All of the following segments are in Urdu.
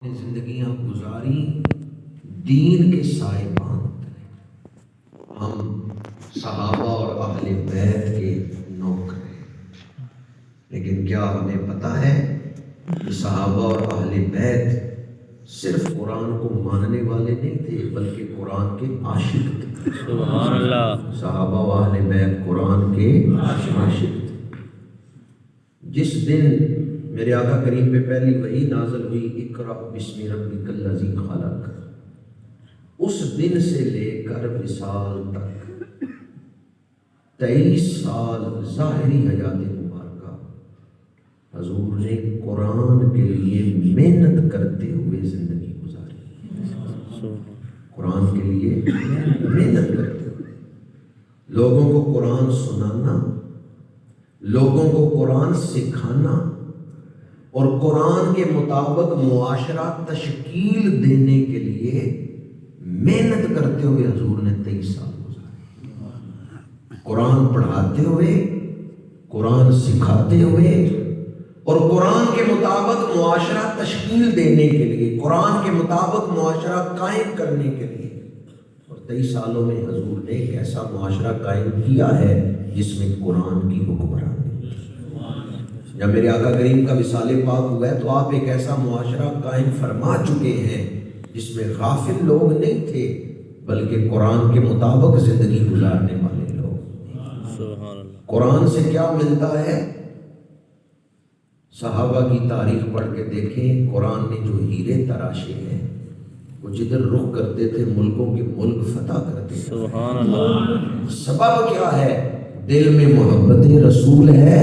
زندگیاں گزاری دین کے سائے باندھ رہے، ہم صحابہ اور اہل بیت کے نوکر ہیں۔ لیکن کیا ہمیں پتہ ہے کہ صحابہ اور اہل بیت صرف قرآن کو ماننے والے نہیں تھے بلکہ قرآن کے عاشق تھے؟ سبحان اللہ۔ صحابہ و اہل بیت قرآن کے عاشق تھے۔ جس دن میرے آقا کریم پہ پہلی وحی نازل ہوئی، اقرأ بسم ربک الذی خلق، اس دن سے لے کر وصال تک 23 سال ظاہری حیات مبارکہ حضور نے قرآن کے لیے محنت کرتے ہوئے زندگی گزاری۔ قرآن کے لیے محنت کرتے ہوئے لوگوں کو قرآن سنانا، لوگوں کو قرآن سکھانا اور قرآن کے مطابق معاشرہ تشکیل دینے کے لیے محنت کرتے ہوئے حضور نے 23 سال گزارے۔ قرآن پڑھاتے ہوئے، قرآن سکھاتے ہوئے اور قرآن کے مطابق معاشرہ تشکیل دینے کے لیے، قرآن کے مطابق معاشرہ قائم کرنے کے لیے، اور 23 سالوں میں حضور نے ایک ایسا معاشرہ قائم کیا ہے جس میں قرآن کی حکمرانی۔ جب میرے آقا کریم کا وصال پاک ہوا ہے تو آپ ایک ایسا معاشرہ قائم فرما چکے ہیں جس میں غافل لوگ نہیں تھے بلکہ قرآن کے مطابق زندگی گزارنے والے لوگ۔ قرآن سے کیا ملتا ہے؟ صحابہ کی تاریخ پڑھ کے دیکھیں، قرآن نے جو ہیرے تراشے ہیں وہ جدھر رخ کرتے تھے ملکوں کے ملک فتح کرتے تھے۔ سبحان اللہ۔ سبب کیا ہے؟ دل میں محبت رسول ہے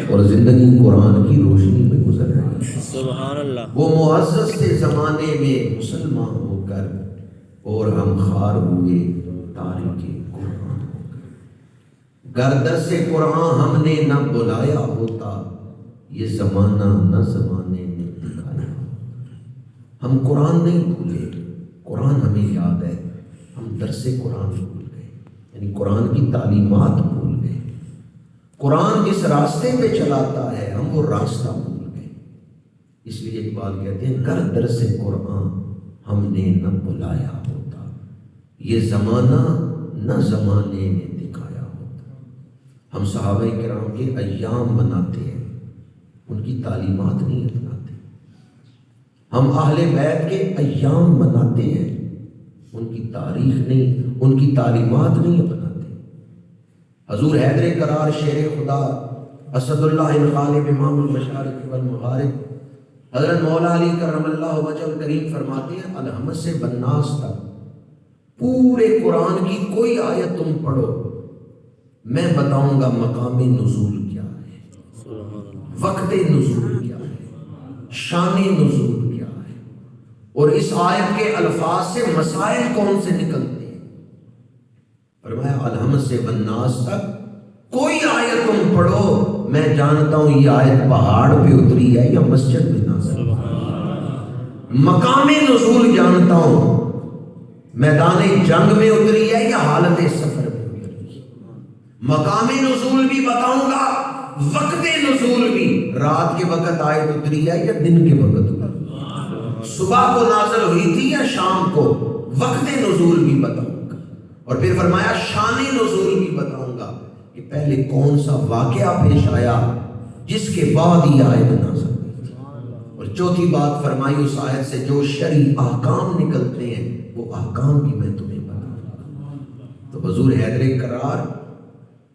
اور زندگی قرآن کی روشنی میں گزر رہی ہے۔ سبحان اللہ۔ وہ معزز سے زمانے میں مسلمان ہو کر اور ہم خار ہوئے تاریخ قرآن ہو کر۔ گردر سے قرآن ہم نے نہ بلایا ہوتا، یہ زمانہ نہ زمانے نے دکھایا ہوتا۔ ہم قرآن نہیں بھولے، قرآن ہمیں یاد ہے، ہم درس قرآن بھول گئے، یعنی قرآن کی تعلیمات بھول گئے۔ قرآن جس راستے پہ چلاتا ہے ہم وہ راستہ بھول گئے۔ اس لیے اقبال کہتے ہیں گر درس قرآن ہم نے نہ بلایا ہوتا، یہ زمانہ نہ زمانے نے دکھایا ہوتا۔ ہم صحابہ کرام کے ایام مناتے ہیں، ان کی تعلیمات نہیں اپناتے۔ ہم اہل بیت کے ایام مناتے ہیں، ان کی تاریخ نہیں، ان کی تعلیمات نہیں اپناتے۔ حضور حیدر قرار شیر خدا اسد اللہ الغالب امام المشارق والمغارب حضرت مولا علی کرم اللہ وجہ الکریم فرماتے ہیں الحمد سے بناس تک پورے قرآن کی کوئی آیت تم پڑھو، میں بتاؤں گا مقام نزول کیا ہے، وقت نزول کیا ہے، شان نزول کیا ہے، اور اس آیت کے الفاظ سے مسائل کون سے نکلتے ہیں۔ فرمایا الحمد سے بناس تک کوئی آیت تم پڑھو، میں جانتا ہوں یہ آیت پہاڑ پہ اتری ہے یا مسجد میں نازل۔ مقام نزول جانتا ہوں، میدان جنگ میں اتری ہے یا حالت سفر میں اتری ہے۔ مقام نزول بھی بتاؤں گا، وقت نزول بھی، رات کے وقت آیت اتری ہے یا دن کے وقت اتری، صبح کو نازل ہوئی تھی یا شام کو، وقت نزول بھی بتاؤں گا۔ اور پھر فرمایا شان نزول بھی بتاؤں گا کہ پہلے کون سا واقعہ پیش آیا جس کے بعد یہ آیت نازل ہوئی تھی۔ اور چوتھی بات فرمائی اس آیت سے جو شرعی احکام نکلتے ہیں وہ احکام بھی میں تمہیں بتاؤں گا۔ تو حضور حیدر قرار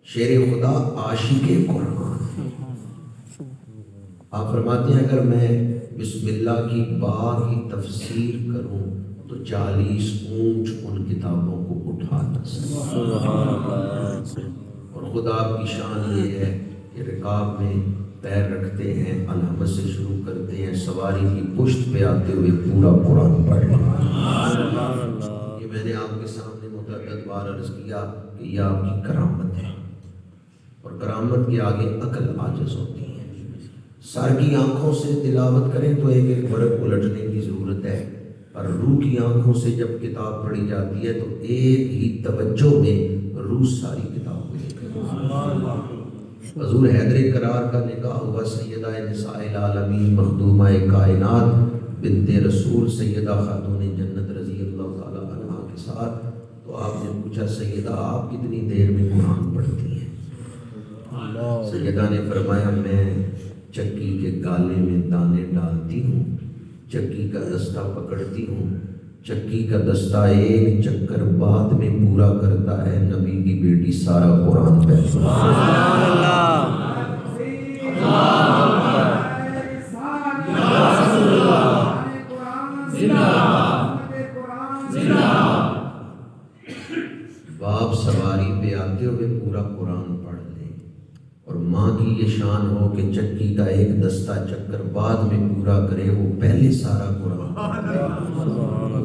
شیر خدا عاشق قرآن، آپ فرماتے ہیں اگر میں بسم اللہ کی با کی تفسیر کروں تو 40 اونٹ ان کتابوں کو اٹھا نہ سکے۔ اور خدا کی شان یہ ہے کہ رکاب میں پیر رکھتے ہیں، الحمد سے شروع کرتے ہیں، سواری کی پشت پہ آتے ہوئے پورا قرآن پڑھ رہے ہیں۔ یہ میں نے آپ کے سامنے متعدد بار عرض کیا کہ یہ آپ کی کرامت ہے، اور کرامت کے آگے عقل عاجز ہوتی ہے۔ سر کی آنکھوں سے تلاوت کریں تو ایک ایک ورق الٹنے کی ضرورت ہے، اور روح کی آنکھوں سے جب کتاب پڑھی جاتی ہے تو ایک ہی توجہ میں روح ساری کتاب کو دیکھتی ہے۔ حضور حیدر قرار کا نکاح ہوا سیدہ نساء العالمین مخدومہ کائنات بنت رسول سیدہ خاتون جنت رضی اللہ تعالیٰ عنہا کے ساتھ، تو آپ نے پوچھا سیدہ آپ کتنی دیر میں قرآن پڑھتی ہیں؟ سیدہ نے فرمایا میں چکی کے گالے میں دانے ڈالتی ہوں، چکی کا دستہ پکڑتی ہوں، چکی کا دستہ ایک چکر بعد میں پورا کرتا ہے، نبی کی بیٹی سارا قرآن پڑھتی ہے۔ سبحان اللہ، باپ سواری پہ آتے ہوئے پورا قرآن پڑھ لے اور ماں کی یہ شان ہو کہ چکی کا ایک دستہ چکر بعد میں پورا کرے، وہ پہلے سارا قرآن پڑھ لے۔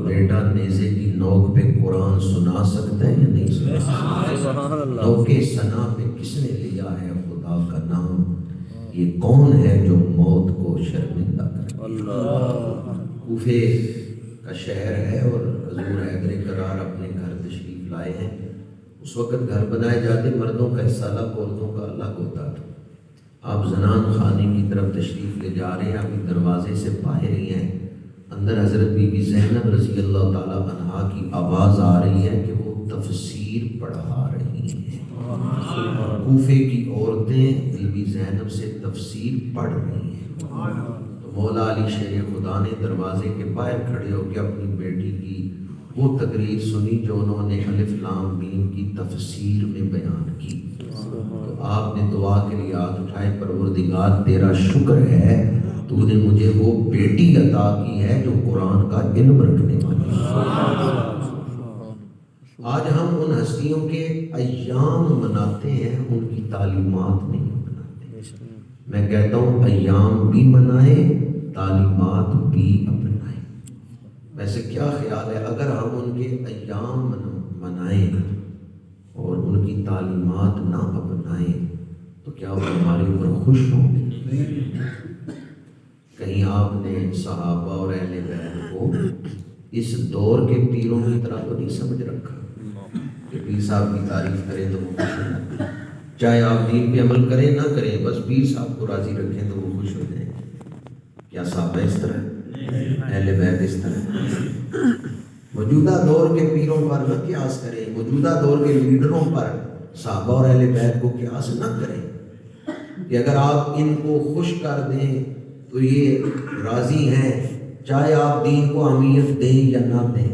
بیٹا نیزے کی نوک پہ قرآن سنا سکتا ہے یا نہیں سنا سکتا؟ نوک ثنا پہ کس نے لیا ہے خدا کا نام؟ یہ کون ہے جو موت کو شرمندہ کرے؟ کوفے کا شہر ہے اور حضور حیدر کرار اپنے گھر تشریف لائے ہیں۔ اس وقت گھر بنائے جاتے مردوں کا حصہ الگ، عورتوں کا الگ ہوتا تھا۔ آپ زنان خانے کی طرف تشریف لے جا رہے ہیں، ابھی دروازے سے باہر ہی ہیں، اندر حضرت بی بی زینب رضی اللہ تعالیٰ عنہا کی آواز آ رہی ہے کہ وہ تفسیر پڑھا رہی ہیں۔ کوفے کی عورتیں بی بی زینب سے تفسیر پڑھ رہی ہیں۔ تو مولا علی شیر خدا نے دروازے کے باہر کھڑے ہو کے اپنی بیٹی کی وہ تقریر سنی جو انہوں نے الف لام میم کی تفسیر میں بیان کی۔ تو آپ نے دعا کے لیے ہاتھ اٹھائے، پروردگار تیرا شکر ہے تو نے مجھے وہ بیٹی عطا کی ہے جو قرآن کا علم رکھنے والی ہے۔ آج ہم ان ہستیوں کے ایام مناتے ہیں، ان کی تعلیمات نہیں مناتے۔ میں کہتا ہوں ایام بھی منائیں، تعلیمات بھی اپنائیں۔ ویسے کیا خیال ہے اگر ہم ان کے ایام منائیں اور ان کی تعلیمات نہ اپنائیں تو کیا وہ ہمارے اوپر خوش ہوں گے؟ کہیں آپ نے صحابہ اور اہل بیت کو اس دور کے پیروں کی طرح تو نہیں سمجھ رکھا کہ پیر صاحب کی تعریف کریں تو وہ خوش ہو جائیں، چاہے آپ دین پہ عمل کریں نہ کریں، بس پیر صاحب کو راضی رکھیں تو وہ خوش ہو جائیں۔ کیا صحابہ اس طرح، اہل بیت اس طرح؟ موجودہ دور کے پیروں پر نہ قیاس کریں، موجودہ دور کے لیڈروں پر صحابہ اور اہل بیت کو قیاس نہ کریں کہ اگر آپ ان کو خوش کر دیں تو یہ راضی ہیں، چاہے آپ دین کو اہمیت دیں یا نہ دیں۔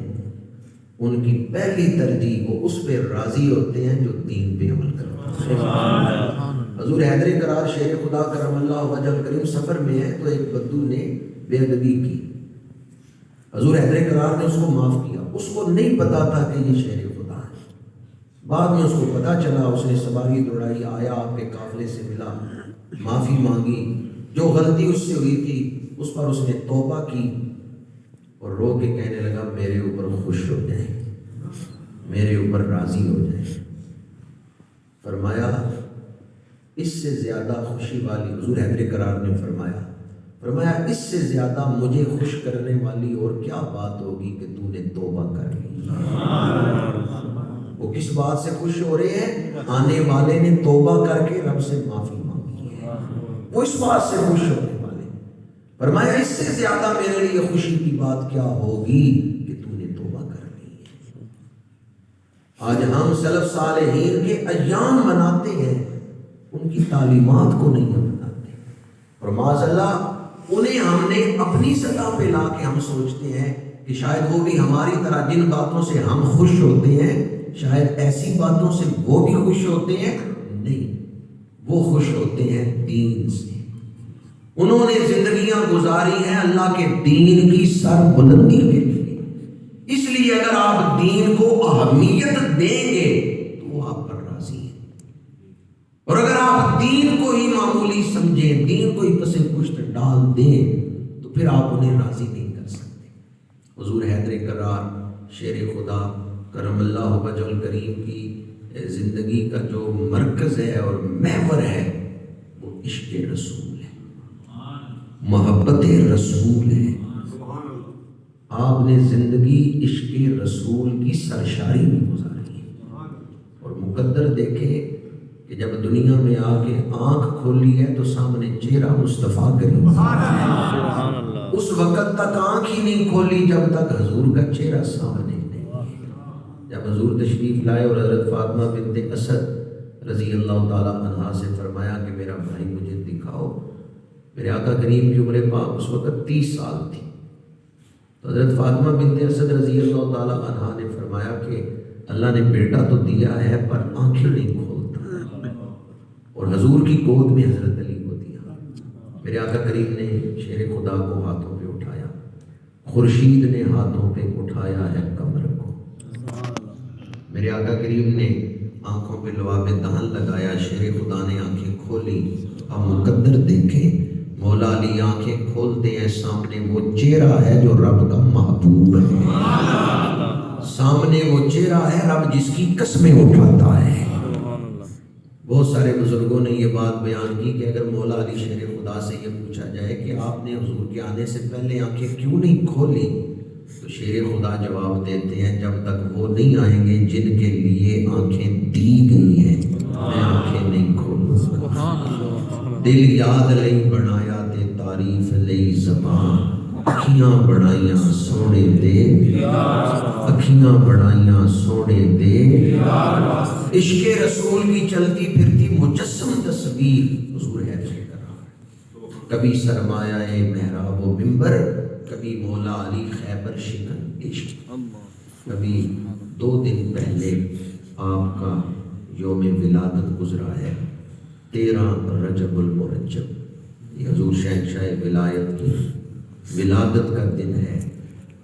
ان کی پہلی ترجیح وہ اس پہ راضی ہوتے ہیں جو دین پہ عمل کرتے ہیں۔ حضور حیدر کرار شیر خدا کرم اللہ وجہ کریم سفر میں ہے تو ایک بدو نے بے ادبی کی، حضور حیدر کرار نے اس کو معاف کیا۔ اس کو نہیں پتا تھا کہ یہ شیر خدا ہے، بعد میں اس کو پتا چلا، اس نے سواری دوڑائی، آیا آپ کے قافلے سے ملا، معافی مانگی، جو غلطی اس سے ہوئی تھی اس پر اس نے توبہ کی اور رو کے کہنے لگا میرے اوپر خوش ہو جائیں، میرے اوپر راضی ہو جائیں۔ فرمایا اس سے زیادہ خوشی والی، حضور حیدر کرار نے فرمایا اس سے زیادہ مجھے خوش کرنے والی اور کیا بات ہوگی کہ تو نے توبہ کر لی۔ وہ کس بات سے خوش ہو رہے ہیں؟ آنے والے نے توبہ کر کے رب سے معافی مانگی ہے، وہ اس بات سے خوش ہونے والے۔ فرمایا اس سے زیادہ میرے لیے خوشی کی بات کیا ہوگی کہ تو نے توبہ کر لی ہے۔ آج ہم سلف صالحین کے ایام مناتے ہیں، ان کی تعلیمات کو نہیں اپناتے، اور معاذ اللہ انہیں ہم نے اپنی سطح پہ لا کے ہم سوچتے ہیں کہ شاید وہ بھی ہماری طرح جن باتوں سے ہم خوش ہوتے ہیں شاید ایسی باتوں سے وہ بھی خوش ہوتے ہیں۔ نہیں، وہ خوش ہوتے ہیں دین سے، انہوں نے زندگیاں گزاری ہیں اللہ کے دین کی سر بلندی کے لیے۔ اس لیے اگر آپ دین کو اہمیت دیں گے تو وہ آپ پر راضی ہے، اور اگر آپ دین کو ہی معمولی سمجھیں، دین کو ہی پس پشت ڈال دیں تو پھر آپ انہیں راضی نہیں کر سکتے۔ حضور حیدر کرار شیر خدا کرم اللہ وجہ الکریم کی زندگی کا جو مرکز ہے اور محور ہے وہ عشق رسول ہے، محبت رسول ہے۔ آپ نے زندگی عشق رسول کی سرشاری میں گزاری ہے، اور مقدر دیکھے کہ جب دنیا میں آ کے آنکھ کھولی ہے تو سامنے چہرہ مصطفیٰ کریم، سبحان اللہ، اس وقت تک آنکھ ہی نہیں کھولی جب تک حضور کا چہرہ سامنے نہیں۔ جب حضور تشریف لائے اور حضرت فاطمہ بنت اسد رضی اللہ تعالیٰ عنہا سے فرمایا کہ میرا بھائی مجھے دکھاؤ، میرے آقا کریم کی عمر پاک اس وقت 30 سال تھی، تو حضرت فاطمہ بنت اسد رضی اللہ تعالیٰ عنہا نے فرمایا کہ اللہ نے بیٹا تو دیا ہے پر آنکھیں نہیں کھولتا، اور حضور کی گود میں حضرت علی کو دیا۔ میرے آقا کریم نے شیر خدا کو ہاتھوں پہ اٹھایا، خورشید نے ہاتھوں پہ اٹھایا ہے قمر کو۔ میرے آقا کریم نے آنکھوں پہ لواب دہن لگایا، شیر خدا نے آنکھیں کھولی۔ اب مقدر دیکھیں، مولا علی آنکھیں کھولتے ہیں، سامنے وہ چہرہ ہے جو رب کا محبوب ہے، سامنے وہ چہرہ ہے رب جس کی قسمیں اٹھاتا ہے۔ بہت سارے بزرگوں نے یہ بات بیان کی کہ اگر مولا علی شیر خدا سے یہ پوچھا جائے کہ آپ نے حضور کے آنے سے پہلے آنکھیں کیوں نہیں کھولی، تو شیر خدا جواب دیتے ہیں جب تک وہ نہیں آئیں گے جن کے لیے آنکھیں دی گئی ہیں میں آنکھیں نہیں کھولوں گا۔ دل یاد لئی بنایا تے تعریف لئی زبان، اکھیاں بڑائیاں سونے دے، اکھیاں بڑائیاں سونے دے، عشق رسول کی چلتی پھرتی مجسم تصویر حضور ہے کر رہا ہے۔ کبھی سرمایہ محراب و ممبر، کبھی مولا علی خیبر شکن عشق۔ کبھی 2 دن پہلے آپ کا یوم ولادت گزرا ہے، 13 رجب المرجب، یہ حضور شہنشاہ ولایت کی ولادت کا دن ہے،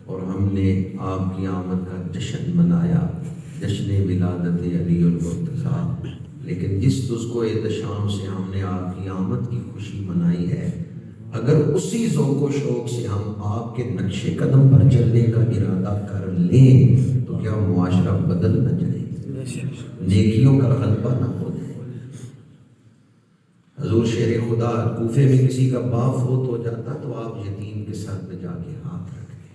اور ہم نے آپ کی آمد کا جشن منایا، جشن ولادت علی المرتضیٰ۔ لیکن جس تذکو احتشام سے ہم نے آپ کی آمد کی خوشی منائی ہے، اگر اسی ذوق و شوق سے ہم آپ کے نقش قدم پر چلنے کا ارادہ کر لیں تو کیا معاشرہ بدل نہ جائے، نیکیوں کا غلبہ نہ ہو جائے۔ حضور شیر خدا کوفے میں کسی کا باپ فوت ہو جاتا تو آپ یتیم کے سر پہ جا کے ہاتھ رکھتے،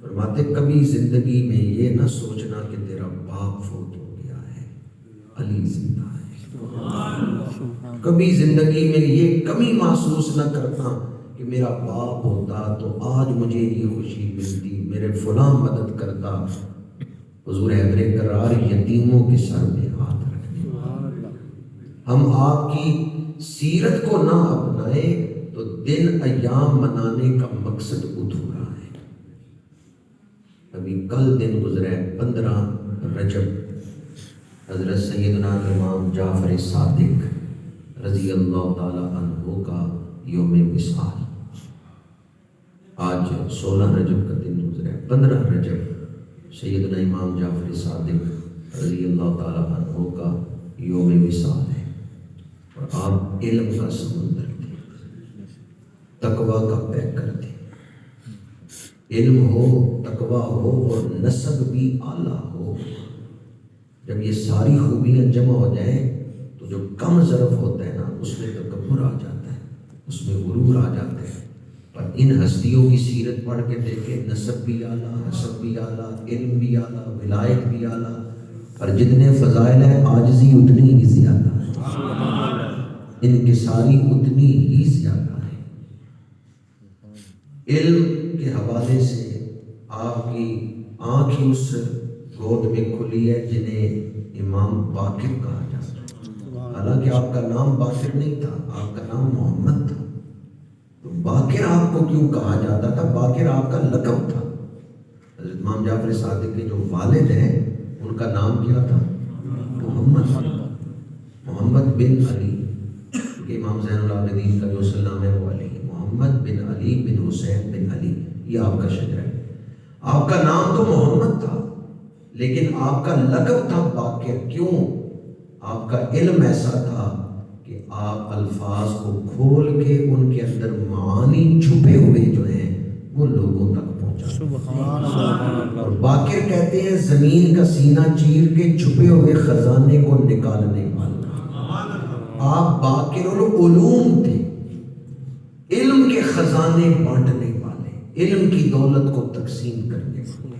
فرماتے کبھی زندگی میں یہ نہ سوچنا کہ تیرا باپ فوت ہو گیا ہے، علی زندہ ہے۔ کبھی زندگی میں یہ کمی محسوس نہ کرتا کہ میرا باپ ہوتا تو آج مجھے یہ خوشی ملتی، میرے فلاں مدد کرتا۔ حضور حیدر کرار یتیموں کے سر پہ ہاتھ رکھنے۔ ہم آپ کی سیرت کو نہ اپنائیں تو دن ایام منانے کا مقصد ادھورا ہے۔ ابھی کل دن گزرے 15 رجب، حضرت سیدنا امام جعفر صادق رضی اللہ تعالی عنہ کا یوم وصال۔ آج 16 رجب کا دن گزرے، 15 رجب سیدنا امام جعفر صادق رضی اللہ تعالی عنہ کا یوم وصال ہے، اور آپ علم کا سمندر تھے، تقوی کا پیکر تھے۔ علم ہو، تقوی ہو اور نسب بھی اعلیٰ ہو، جب یہ ساری خوبیاں جمع ہو جائیں تو جو کم ظرف ہوتا ہے نا اس میں تکبر آ جاتا ہے، اس میں غرور آ جاتا ہے۔ پر ان ہستیوں کی سیرت پڑھ کے دیکھیں، نسب بھی اعلیٰ، حسب بھی اعلیٰ، علم بھی اعلیٰ، ولایت بھی اعلیٰ، اور جتنے فضائل ہیں عاجزی اتنی ہی زیادہ ہے، انکساری اتنی ہی زیادہ ہے۔ علم کے حوالے سے آپ کی آنکھ ہی اس گود میں کھلی ہے جنہیں امام باقر کہا جاتا ہے، حالانکہ آپ کا نام باقر نہیں تھا، آپ کا نام محمد تھا۔ تو باقر آپ کو کیوں کہا جاتا تھا؟ باقر آپ کا لقب تھا۔ حضرت امام جعفر صادق کے جو والد ہیں ان کا نام کیا تھا؟ محمد، محمد بن علی، کہ امام زین العابدین کا جو اصل نام ہے وہ علی ہے، محمد بن علی بن حسین بن علی، یہ آپ کا شجرہ ہے۔ آپ کا نام تو محمد تھا لیکن آپ کا لقب تھا باقر۔ کیوں؟ آپ کا علم ایسا تھا کہ آپ الفاظ کو کھول کے ان کے اندر معانی چھپے ہوئے جو ہیں وہ لوگوں تک پہنچا۔ اور باقر کہتے ہیں زمین کا سینہ چیر کے چھپے ہوئے خزانے کو نکالنے والا۔ آپ باقر العلوم تھے، علم کے خزانے بانٹنے والے، علم کی دولت کو تقسیم کرنے والے۔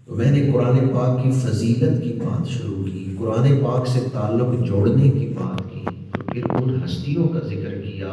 تو میں نے قرآن پاک کی فضیلت کی بات شروع کی، قرآن پاک سے تعلق جوڑنے کی بات کی، تو پھر ان ہستیوں کا ذکر کیا